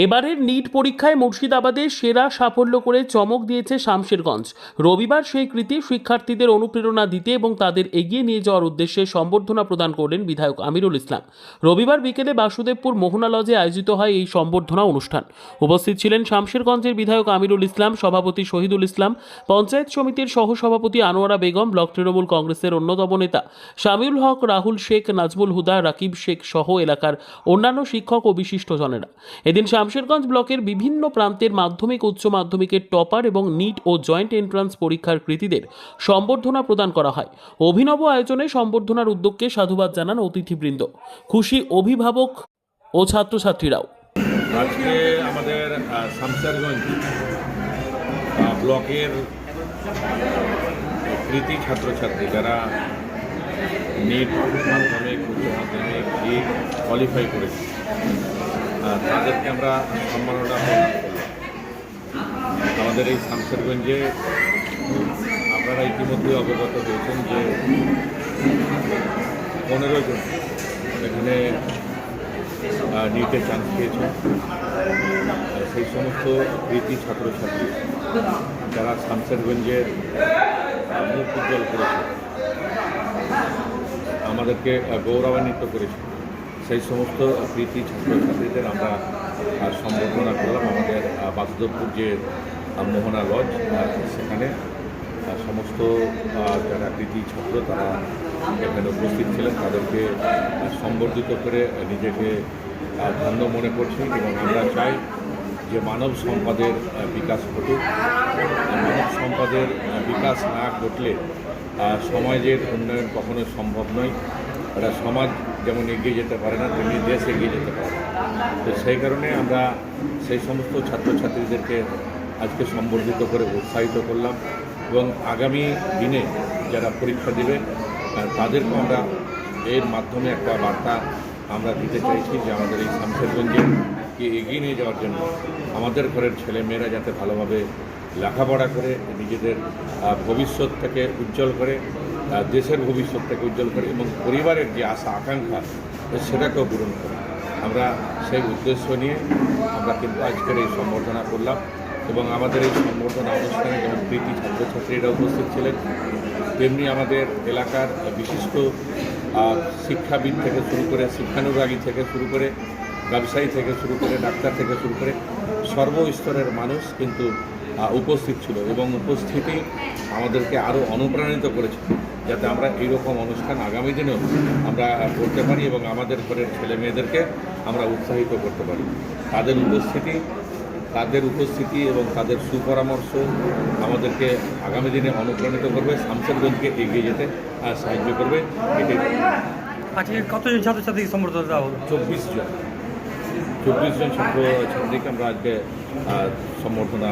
এবারের নিট পরীক্ষায় মুর্শিদাবাদে সেরা সাফল্য করে চমক দিয়েছে শামশেরগঞ্জ। রবিবার সেই কৃতি শিক্ষার্থীদের অনুপ্রেরণা দিতে এবং তাদের এগিয়ে নিয়ে যাওয়ার উদ্দেশ্যে সম্বর্ধনা প্রদান করলেন বিধায়ক আমিরুল ইসলাম। রবিবার বিকেলে বাসুদেবপুর মোহনা লজে আয়োজিত হয় এই সম্বর্ধনা অনুষ্ঠান। উপস্থিত ছিলেন শামশেরগঞ্জের বিধায়ক আমিরুল ইসলাম, সভাপতি শহীদুল ইসলাম, পঞ্চায়েত সমিতির সহসভাপতি আনোয়ারা বেগম, ব্লক তৃণমূল কংগ্রেসের অন্যতম নেতা শামিউল হক, রাহুল শেখ, নাজমুল হুদা, রাকিব শেখ সহ এলাকার অন্যান্য শিক্ষক ও বিশিষ্টজনেরা। এদিন শামশেরগঞ্জ ব্লকের বিভিন্ন প্রান্তের মাধ্যমিক, উচ্চ মাধ্যমিকের টপার এবং নিট ও জয়েন্ট এন্ট্রান্স পরীক্ষার কৃতীদের সম্বর্ধনা প্রদান করা হয়। অভিনব আয়োজনে সম্বর্ধনার উদ্যোগকে সাধুবাদ জানান অতিথিবৃন্দ, খুশি অভিভাবক ও ছাত্রছাত্রীরাও। আজকে আমাদের শামশেরগঞ্জ ব্লকের কৃতি ছাত্রছাত্রী যারা নিট মাধ্যমিক, উচ্চ মাধ্যমিক কোয়ালিফাই করেছে তাদেরকে আমরা সম্মাননা প্রদান করলাম। আমাদের এই শামশেরগঞ্জে আপনারা ইতিমধ্যে অবগত হয়েছেন যে 15 জন এখানে নিটে চান্স পেয়েছে। সেই সমস্ত কৃতি ছাত্রছাত্রী যারা শামশেরগঞ্জের মুখ উজ্জ্বল করেছে, আমাদেরকে গৌরবান্বিত করেছে, সেই সমস্ত কৃতি ছাত্রছাত্রীদের আমরা সম্বর্ধনা করলাম। আমাদের বাসুদেবপুর যে মোহনা লজ, সেখানে সমস্ত যারা কৃতি ছাত্র তারা এখানে উপস্থিত ছিলেন, তাদেরকে সম্বর্ধিত করে নিজেকে ধন্য মনে করছি এবং আমরা চাই যে মানব সম্পদের বিকাশ ঘটুক। মানব সম্পদের বিকাশ না ঘটলে সমাজের উন্নয়ন কখনো সম্ভব নয়। একটা সমাজ যেমন এগিয়ে যেতে পারে না, তেমনি দেশ এগিয়ে যেতে পারে। তো সেই কারণে আমরা সেই সমস্ত ছাত্রছাত্রীদেরকে আজকে সম্বর্ধিত করে উৎসাহিত করলাম এবং আগামী দিনে যারা পরীক্ষা দেবে তাদেরকেও আমরা এর মাধ্যমে একটা বার্তা আমরা দিতে চাইছি যে আমাদের এই শামশেরগঞ্জকে এগিয়ে নিয়ে যাওয়ার জন্য আমাদের ঘরের ছেলেমেয়েরা যাতে ভালোভাবে লেখাপড়া করে নিজেদের ভবিষ্যৎটাকে উজ্জ্বল করে, দেশের ভবিষ্যৎটাকে উজ্জ্বল করে এবং পরিবারের যে আশা আকাঙ্ক্ষা সেটাকেও পূরণ করে। আমরা সেই উদ্দেশ্য নিয়ে আমরা কিন্তু আজকের এই সম্বর্ধনা করলাম এবং আমাদের এই সম্বর্ধনা অনুষ্ঠানে যেমন কৃতি ছাত্রছাত্রীরা উপস্থিত ছিলেন, তেমনি আমাদের এলাকার বিশিষ্ট শিক্ষাবিদ থেকে শুরু করে, শিক্ষানুরাগী থেকে শুরু করে, ব্যবসায়ী থেকে শুরু করে, ডাক্তার থেকে শুরু করে সর্বস্তরের মানুষ কিন্তু উপস্থিত ছিল এবং উপস্থিতি আমাদেরকে আরও অনুপ্রাণিত করেছে যাতে আমরা এইরকম অনুষ্ঠান আগামী দিনেও আমরা করতে পারি এবং আমাদের ঘরের ছেলে মেয়েদেরকে আমরা উৎসাহিত করতে পারি। তাদের উপস্থিতি এবং তাদের সুপরামর্শ আমাদেরকে আগামী দিনে অনুপ্রাণিত করবে, শামশেরগঞ্জকে এগিয়ে যেতে সাহায্য করবে। এটি আজকে কতজন ছাত্রছাত্রীকে সম্বর্ধনা দেওয়া হলো? 24 জন ছাত্রছাত্রীকে আমরা আজকে সম্বর্ধনা